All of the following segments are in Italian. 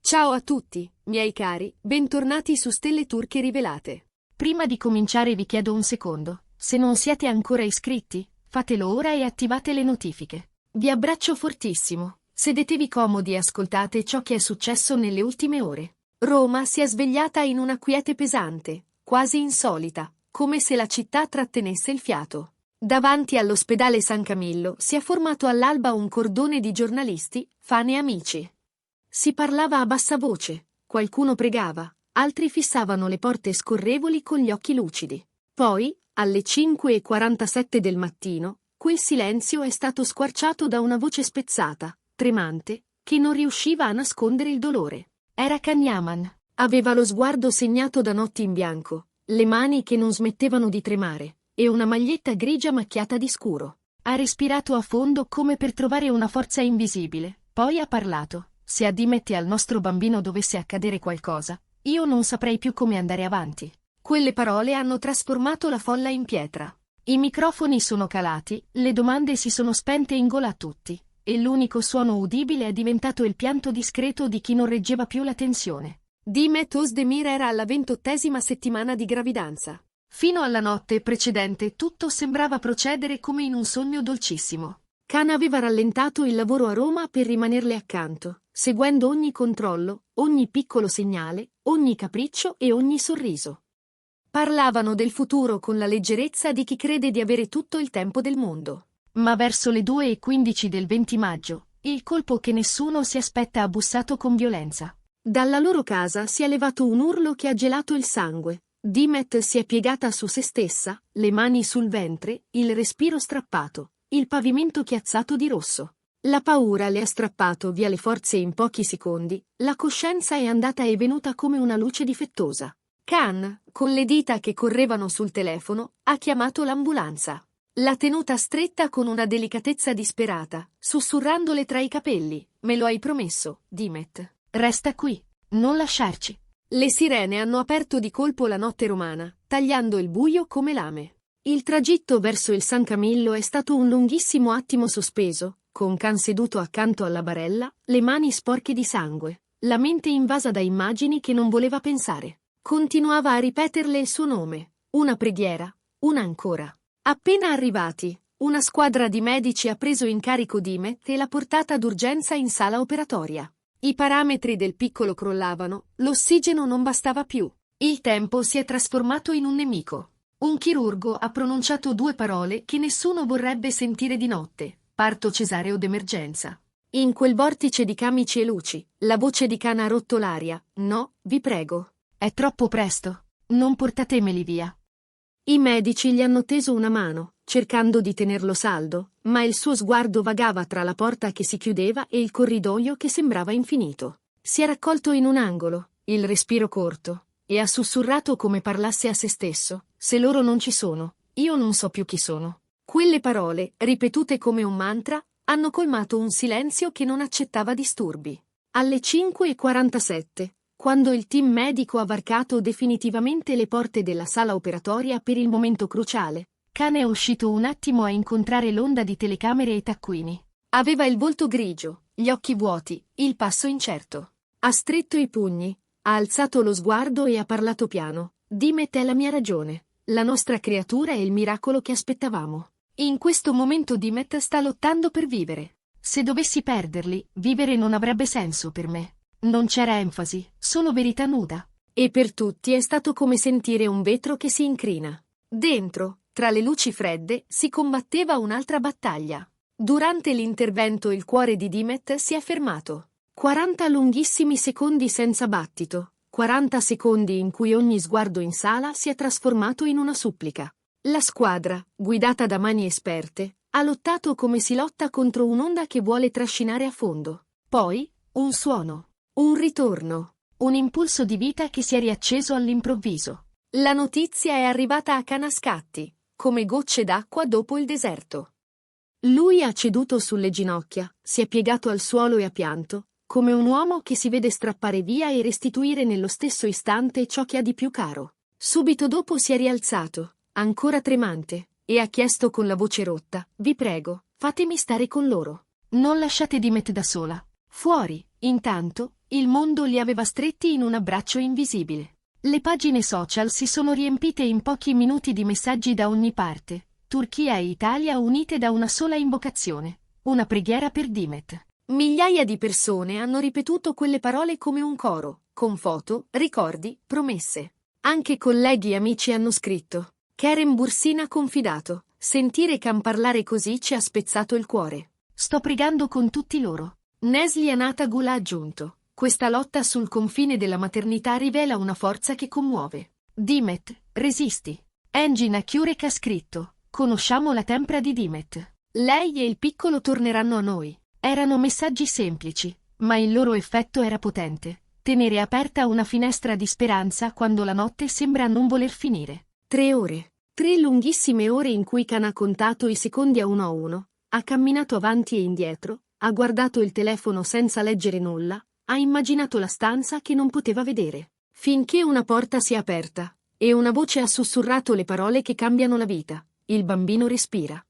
Ciao a tutti, miei cari, bentornati su Stelle Turche Rivelate. Prima di cominciare vi chiedo un secondo. Se non siete ancora iscritti, fatelo ora e attivate le notifiche. Vi abbraccio fortissimo. Sedetevi comodi e ascoltate ciò che è successo nelle ultime ore. Roma si è svegliata in una quiete pesante, quasi insolita, come se la città trattenesse il fiato. Davanti all'ospedale San Camillo si è formato all'alba un cordone di giornalisti, fan e amici. Si parlava a bassa voce, qualcuno pregava, altri fissavano le porte scorrevoli con gli occhi lucidi. Poi, alle 5:47 del mattino, quel silenzio è stato squarciato da una voce spezzata, tremante, che non riusciva a nascondere il dolore. Era Can Yaman. Aveva lo sguardo segnato da notti in bianco, le mani che non smettevano di tremare, e una maglietta grigia macchiata di scuro. Ha respirato a fondo come per trovare una forza invisibile, poi ha parlato. Se a Dimet e al nostro bambino dovesse accadere qualcosa, io non saprei più come andare avanti. Quelle parole hanno trasformato la folla in pietra. I microfoni sono calati, le domande si sono spente in gola a tutti, e l'unico suono udibile è diventato il pianto discreto di chi non reggeva più la tensione. Dimet Özdemir era alla 28ª settimana di gravidanza. Fino alla notte precedente tutto sembrava procedere come in un sogno dolcissimo. Can aveva rallentato il lavoro a Roma per rimanerle accanto, seguendo ogni controllo, ogni piccolo segnale, ogni capriccio e ogni sorriso. Parlavano del futuro con la leggerezza di chi crede di avere tutto il tempo del mondo. Ma verso le 2:15 del 20 maggio, il colpo che nessuno si aspetta ha bussato con violenza. Dalla loro casa si è levato un urlo che ha gelato il sangue. Dimet si è piegata su se stessa, le mani sul ventre, il respiro strappato. Il pavimento chiazzato di rosso. La paura le ha strappato via le forze in pochi secondi, la coscienza è andata e venuta come una luce difettosa. Can, con le dita che correvano sul telefono, ha chiamato l'ambulanza. L'ha tenuta stretta con una delicatezza disperata, sussurrandole tra i capelli. Me lo hai promesso, Dimet. Resta qui, non lasciarci. Le sirene hanno aperto di colpo la notte romana, tagliando il buio come lame. Il tragitto verso il San Camillo è stato un lunghissimo attimo sospeso, con Can seduto accanto alla barella, le mani sporche di sangue, la mente invasa da immagini che non voleva pensare. Continuava a ripeterle il suo nome, una preghiera, una ancora. Appena arrivati, una squadra di medici ha preso in carico Dimet e l'ha portata d'urgenza in sala operatoria. I parametri del piccolo crollavano, l'ossigeno non bastava più. Il tempo si è trasformato in un nemico. Un chirurgo ha pronunciato 2 parole che nessuno vorrebbe sentire di notte: parto cesareo d'emergenza. In quel vortice di camici e luci, la voce di Can ha rotto l'aria. No, vi prego. È troppo presto. Non portatemeli via. I medici gli hanno teso una mano, cercando di tenerlo saldo, ma il suo sguardo vagava tra la porta che si chiudeva e il corridoio che sembrava infinito. Si è raccolto in un angolo, il respiro corto, e ha sussurrato come parlasse a se stesso: se loro non ci sono, io non so più chi sono. Quelle parole, ripetute come un mantra, hanno colmato un silenzio che non accettava disturbi. Alle 5:47, quando il team medico ha varcato definitivamente le porte della sala operatoria per il momento cruciale, Can è uscito un attimo a incontrare l'onda di telecamere e taccuini. Aveva il volto grigio, gli occhi vuoti, il passo incerto. Ha stretto i pugni, ha alzato lo sguardo e ha parlato piano. Dimet è la mia ragione. La nostra creatura è il miracolo che aspettavamo. In questo momento Dimet sta lottando per vivere. Se dovessi perderli, vivere non avrebbe senso per me. Non c'era enfasi, solo verità nuda. E per tutti è stato come sentire un vetro che si incrina. Dentro, tra le luci fredde, si combatteva un'altra battaglia. Durante l'intervento il cuore di Dimet si è fermato. 40 lunghissimi secondi senza battito. 40 secondi in cui ogni sguardo in sala si è trasformato in una supplica. La squadra, guidata da mani esperte, ha lottato come si lotta contro un'onda che vuole trascinare a fondo. Poi, un suono, un ritorno, un impulso di vita che si è riacceso all'improvviso. La notizia è arrivata a canascatti, come gocce d'acqua dopo il deserto. Lui ha ceduto sulle ginocchia, si è piegato al suolo e ha pianto, come un uomo che si vede strappare via e restituire nello stesso istante ciò che ha di più caro. Subito dopo si è rialzato, ancora tremante, e ha chiesto con la voce rotta: vi prego, fatemi stare con loro. Non lasciate Dimet da sola. Fuori, intanto, Il mondo li aveva stretti in un abbraccio invisibile. Le pagine social si sono riempite in pochi minuti di messaggi da ogni parte. Turchia e Italia unite da una sola invocazione. Una preghiera per Dimet. Migliaia di persone hanno ripetuto quelle parole come un coro, con foto, ricordi, promesse. Anche colleghi e amici hanno scritto. Kerem Bürsin ha confidato. Sentire Can parlare così ci ha spezzato il cuore. Sto pregando con tutti loro. Neslihan Atagul ha aggiunto. Questa lotta sul confine della maternità rivela una forza che commuove. Dimet, resisti. Engin Akurek ha scritto. Conosciamo la tempra di Dimet. Lei e il piccolo torneranno a noi. Erano messaggi semplici, ma il loro effetto era potente. Tenere aperta una finestra di speranza quando la notte sembra non voler finire. 3 ore. 3 lunghissime ore in cui Can ha contato i secondi a uno, ha camminato avanti e indietro, ha guardato il telefono senza leggere nulla, ha immaginato la stanza che non poteva vedere. Finché una porta si è aperta, e una voce ha sussurrato le parole che cambiano la vita. Il bambino respira.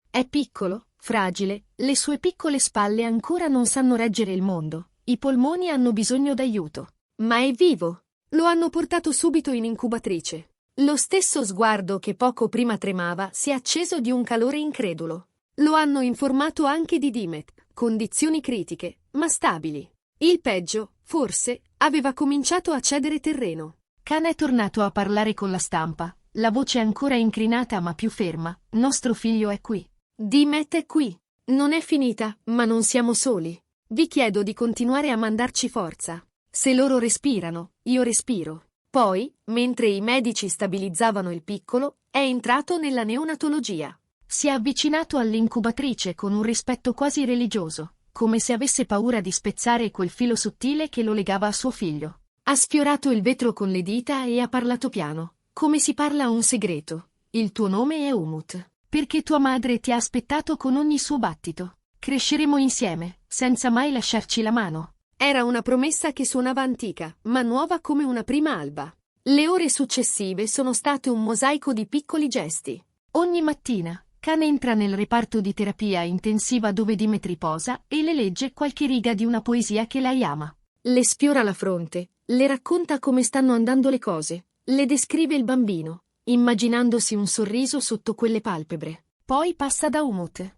È piccolo, fragile, le sue piccole spalle ancora non sanno reggere il mondo, i polmoni hanno bisogno d'aiuto. Ma è vivo! Lo hanno portato subito in incubatrice. Lo stesso sguardo che poco prima tremava si è acceso di un calore incredulo. Lo hanno informato anche di Dimet, condizioni critiche, ma stabili. Il peggio, forse, aveva cominciato a cedere terreno. Can è tornato a parlare con la stampa, la voce ancora incrinata ma più ferma. Nostro figlio è qui. Dimet è qui. Non è finita, ma non siamo soli. Vi chiedo di continuare a mandarci forza. Se loro respirano, io respiro. Poi, mentre i medici stabilizzavano il piccolo, è entrato nella neonatologia. Si è avvicinato all'incubatrice con un rispetto quasi religioso, come se avesse paura di spezzare quel filo sottile che lo legava a suo figlio. Ha sfiorato il vetro con le dita e ha parlato piano, come si parla un segreto. Il tuo nome è Umut. Perché tua madre ti ha aspettato con ogni suo battito. Cresceremo insieme, senza mai lasciarci la mano. Era una promessa che suonava antica, ma nuova come una prima alba. Le ore successive sono state un mosaico di piccoli gesti. Ogni mattina, Can entra nel reparto di terapia intensiva dove Dimet riposa e le legge qualche riga di una poesia che lei ama. Le sfiora la fronte, le racconta come stanno andando le cose, le descrive il bambino, immaginandosi un sorriso sotto quelle palpebre. Poi passa da Umut.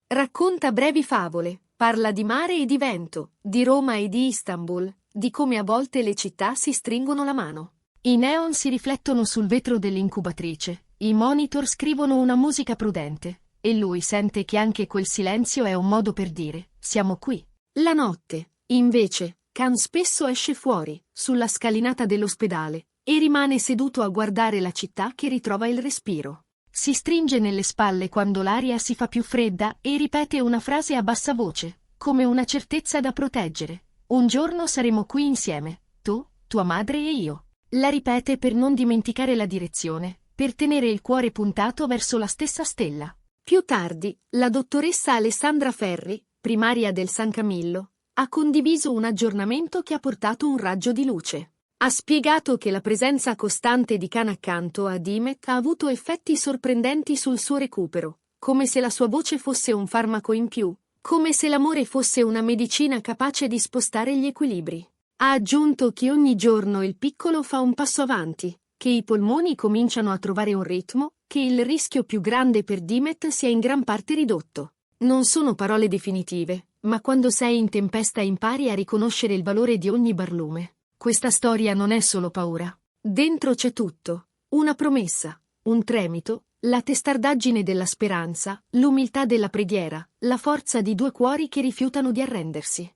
Racconta brevi favole, parla di mare e di vento, di Roma e di Istanbul, di come a volte le città si stringono la mano. I neon si riflettono sul vetro dell'incubatrice, i monitor scrivono una musica prudente, e lui sente che anche quel silenzio è un modo per dire, siamo qui. La notte, invece, Can spesso esce fuori, sulla scalinata dell'ospedale, e rimane seduto a guardare la città che ritrova il respiro. Si stringe nelle spalle quando l'aria si fa più fredda e ripete una frase a bassa voce, come una certezza da proteggere. Un giorno saremo qui insieme, tu, tua madre e io. La ripete per non dimenticare la direzione, per tenere il cuore puntato verso la stessa stella. Più tardi, la dottoressa Alessandra Ferri, primaria del San Camillo, ha condiviso un aggiornamento che ha portato un raggio di luce. Ha spiegato che la presenza costante di Can accanto a Dimet ha avuto effetti sorprendenti sul suo recupero, come se la sua voce fosse un farmaco in più, come se l'amore fosse una medicina capace di spostare gli equilibri. Ha aggiunto che ogni giorno il piccolo fa un passo avanti, che i polmoni cominciano a trovare un ritmo, che il rischio più grande per Dimet si è in gran parte ridotto. Non sono parole definitive, ma quando sei in tempesta impari a riconoscere il valore di ogni barlume. Questa storia non è solo paura. Dentro c'è tutto. Una promessa, un tremito, la testardaggine della speranza, l'umiltà della preghiera, la forza di 2 cuori che rifiutano di arrendersi.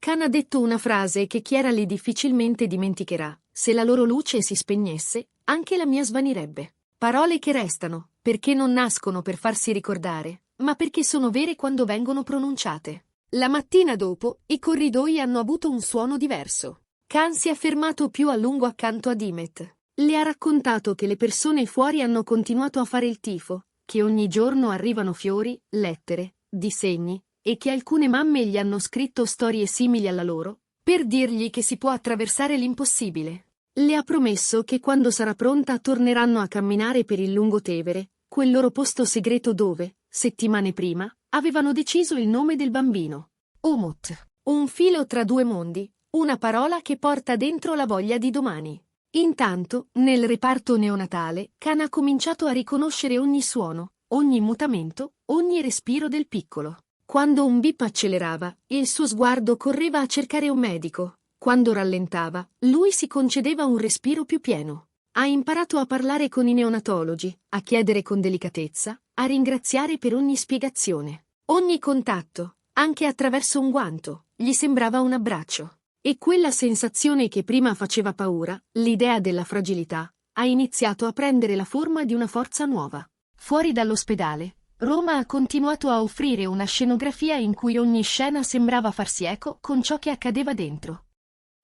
Can ha detto una frase che Chiara difficilmente dimenticherà. Se la loro luce si spegnesse, anche la mia svanirebbe. Parole che restano, perché non nascono per farsi ricordare, ma perché sono vere quando vengono pronunciate. La mattina dopo, i corridoi hanno avuto un suono diverso. Can si è fermato più a lungo accanto a Dimet. Le ha raccontato che le persone fuori hanno continuato a fare il tifo, che ogni giorno arrivano fiori, lettere, disegni, e che alcune mamme gli hanno scritto storie simili alla loro, per dirgli che si può attraversare l'impossibile. Le ha promesso che quando sarà pronta torneranno a camminare per il Lungotevere, quel loro posto segreto dove, settimane prima, avevano deciso il nome del bambino. Umut. Un filo tra 2 mondi. Una parola che porta dentro la voglia di domani. Intanto, nel reparto neonatale, Khan ha cominciato a riconoscere ogni suono, ogni mutamento, ogni respiro del piccolo. Quando un bip accelerava, il suo sguardo correva a cercare un medico. Quando rallentava, lui si concedeva un respiro più pieno. Ha imparato a parlare con i neonatologi, a chiedere con delicatezza, a ringraziare per ogni spiegazione. Ogni contatto, anche attraverso un guanto, gli sembrava un abbraccio. E quella sensazione che prima faceva paura, l'idea della fragilità, ha iniziato a prendere la forma di una forza nuova. Fuori dall'ospedale, Roma ha continuato a offrire una scenografia in cui ogni scena sembrava farsi eco con ciò che accadeva dentro.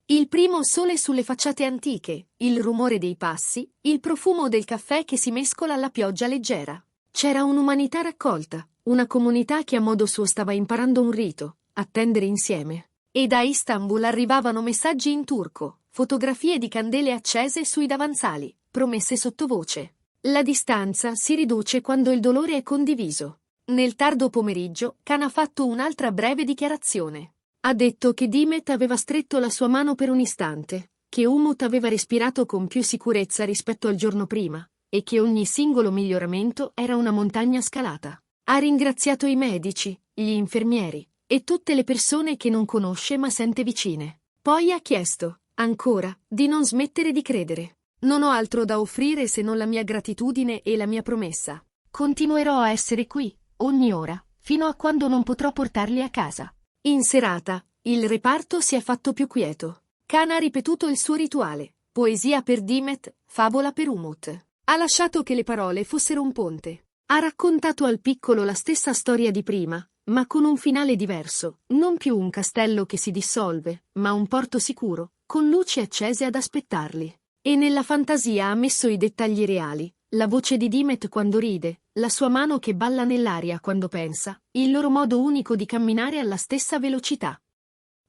Il primo sole sulle facciate antiche, il rumore dei passi, il profumo del caffè che si mescola alla pioggia leggera. C'era un'umanità raccolta, una comunità che a modo suo stava imparando un rito, attendere insieme. E da Istanbul arrivavano messaggi in turco, fotografie di candele accese sui davanzali, promesse sottovoce. La distanza si riduce quando il dolore è condiviso. Nel tardo pomeriggio, Khan ha fatto un'altra breve dichiarazione. Ha detto che Dimet aveva stretto la sua mano per un istante, che Umut aveva respirato con più sicurezza rispetto al giorno prima, e che ogni singolo miglioramento era una montagna scalata. Ha ringraziato i medici, gli infermieri, e tutte le persone che non conosce ma sente vicine. Poi ha chiesto, ancora, di non smettere di credere. Non ho altro da offrire se non la mia gratitudine e la mia promessa. Continuerò a essere qui, ogni ora, fino a quando non potrò portarli a casa. In serata, il reparto si è fatto più quieto. Khan ha ripetuto il suo rituale, poesia per Dimet, favola per Umut. Ha lasciato che le parole fossero un ponte. Ha raccontato al piccolo la stessa storia di prima, ma con un finale diverso, non più un castello che si dissolve, ma un porto sicuro, con luci accese ad aspettarli. E nella fantasia ha messo i dettagli reali, la voce di Dimet quando ride, la sua mano che balla nell'aria quando pensa, il loro modo unico di camminare alla stessa velocità.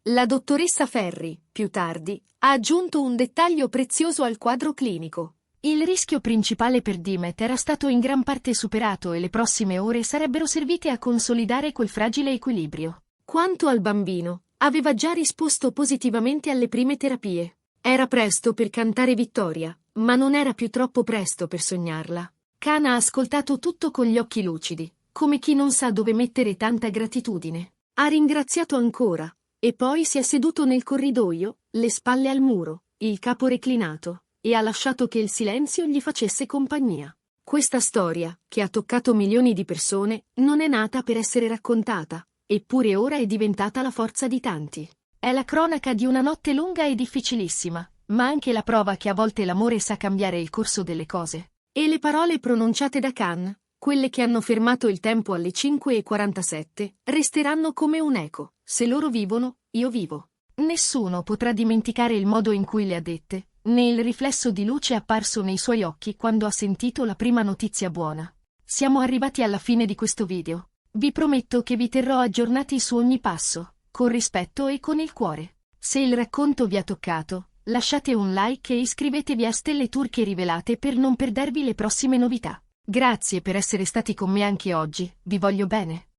La dottoressa Ferri, più tardi, ha aggiunto un dettaglio prezioso al quadro clinico. Il rischio principale per Dimet era stato in gran parte superato e le prossime ore sarebbero servite a consolidare quel fragile equilibrio. Quanto al bambino, aveva già risposto positivamente alle prime terapie. Era presto per cantare vittoria, ma non era più troppo presto per sognarla. Khan ha ascoltato tutto con gli occhi lucidi, come chi non sa dove mettere tanta gratitudine. Ha ringraziato ancora, e poi si è seduto nel corridoio, le spalle al muro, il capo reclinato, e ha lasciato che il silenzio gli facesse compagnia. Questa storia, che ha toccato milioni di persone, non è nata per essere raccontata, eppure ora è diventata la forza di tanti. È la cronaca di una notte lunga e difficilissima, ma anche la prova che a volte l'amore sa cambiare il corso delle cose. E le parole pronunciate da Khan, quelle che hanno fermato il tempo alle 5:47, resteranno come un eco. Se loro vivono, io vivo. Nessuno potrà dimenticare il modo in cui le ha dette, né il riflesso di luce apparso nei suoi occhi quando ha sentito la prima notizia buona. Siamo arrivati alla fine di questo video. Vi prometto che vi terrò aggiornati su ogni passo, con rispetto e con il cuore. Se il racconto vi ha toccato, lasciate un like e iscrivetevi a Stelle Turche Rivelate per non perdervi le prossime novità. Grazie per essere stati con me anche oggi, vi voglio bene.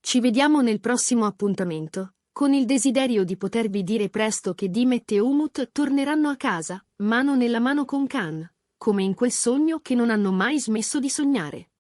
Ci vediamo nel prossimo appuntamento, con il desiderio di potervi dire presto che Dimet e Umut torneranno a casa, mano nella mano con Khan, come in quel sogno che non hanno mai smesso di sognare.